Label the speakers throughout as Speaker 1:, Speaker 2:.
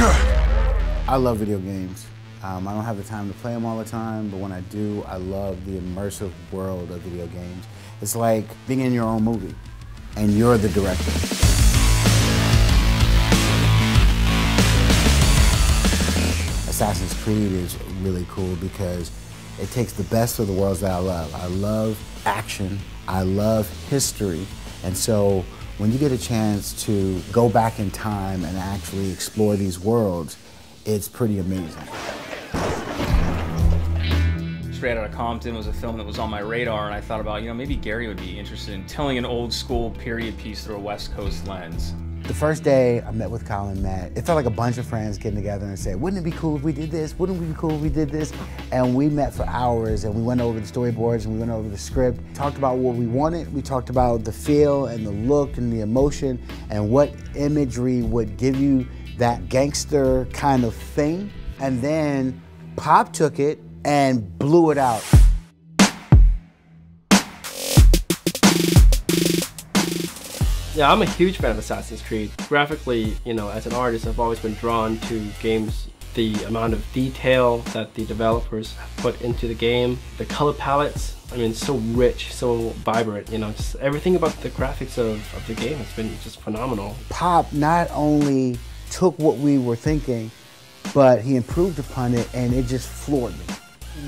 Speaker 1: I love video games. I don't have the time to play them all the time, but when I do, I love the immersive world of video games. It's like being in your own movie, and you're the director. Assassin's Creed is really cool because it takes the best of the worlds that I love. I love action, I love history, and so when you get a chance to go back in time and actually explore these worlds, it's pretty amazing.
Speaker 2: Straight Outta Compton was a film that was on my radar, and I thought about, maybe Gary would be interested in telling an old school period piece through a West Coast lens.
Speaker 1: The first day I met with Kyle and Matt, it felt like a bunch of friends getting together and said, wouldn't it be cool if we did this? Wouldn't it be cool if we did this? And we met for hours and we went over the storyboards and we went over the script, talked about what we wanted, we talked about the feel and the look and the emotion and what imagery would give you that gangster kind of thing. And then Pop took it and blew it out.
Speaker 3: Yeah, I'm a huge fan of Assassin's Creed. Graphically, as an artist, I've always been drawn to games. The amount of detail that the developers have put into the game, the color palettes, it's so rich, so vibrant, just everything about the graphics of the game has been just phenomenal.
Speaker 1: Pop not only took what we were thinking, but he improved upon it and it just floored me.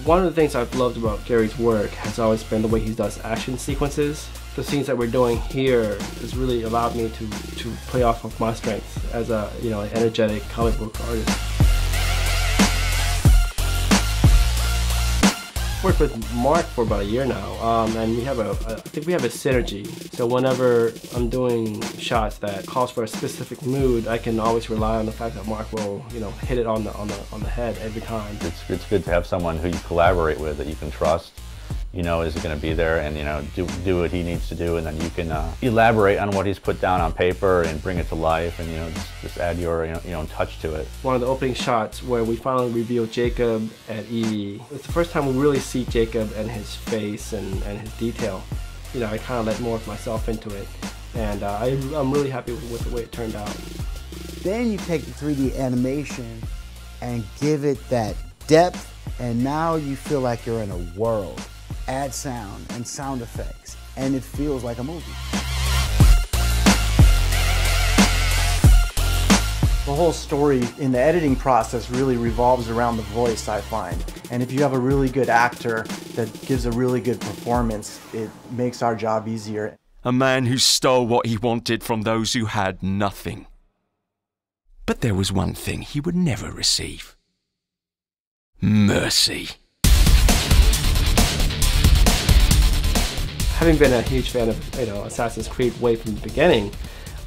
Speaker 3: One of the things I've loved about Gary's work has always been the way he does action sequences. The scenes that we're doing here has really allowed me to play off of my strengths as a an energetic comic book artist. I've worked with Mark for about a year now, and I think we have a synergy. So whenever I'm doing shots that calls for a specific mood, I can always rely on the fact that Mark will hit it on the head every time.
Speaker 4: It's good to have someone who you collaborate with that you can trust. Is going to be there and do what he needs to do, and then you can elaborate on what he's put down on paper and bring it to life, and just add your own touch to it.
Speaker 3: One of the opening shots where we finally reveal Jacob and Evie. It's the first time we really see Jacob and his face and his detail. I kind of let more of myself into it, and I'm really happy with the way it turned out.
Speaker 1: Then you take the 3D animation and give it that depth, and now you feel like you're in a world. Add sound and sound effects, and it feels like a movie.
Speaker 5: The whole story in the editing process really revolves around the voice, I find. And if you have a really good actor that gives a really good performance, it makes our job easier.
Speaker 6: A man who stole what he wanted from those who had nothing. But there was one thing he would never receive: mercy.
Speaker 3: Having been a huge fan of Assassin's Creed way from the beginning,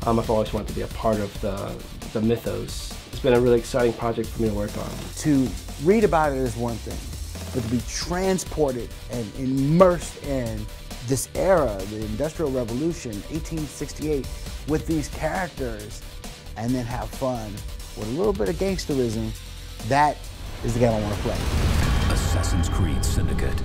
Speaker 3: I've always wanted to be a part of the mythos. It's been a really exciting project for me to work on.
Speaker 1: To read about it is one thing, but to be transported and immersed in this era, the Industrial Revolution, 1868, with these characters, and then have fun with a little bit of gangsterism, that is the game I want to play.
Speaker 7: Assassin's Creed Syndicate.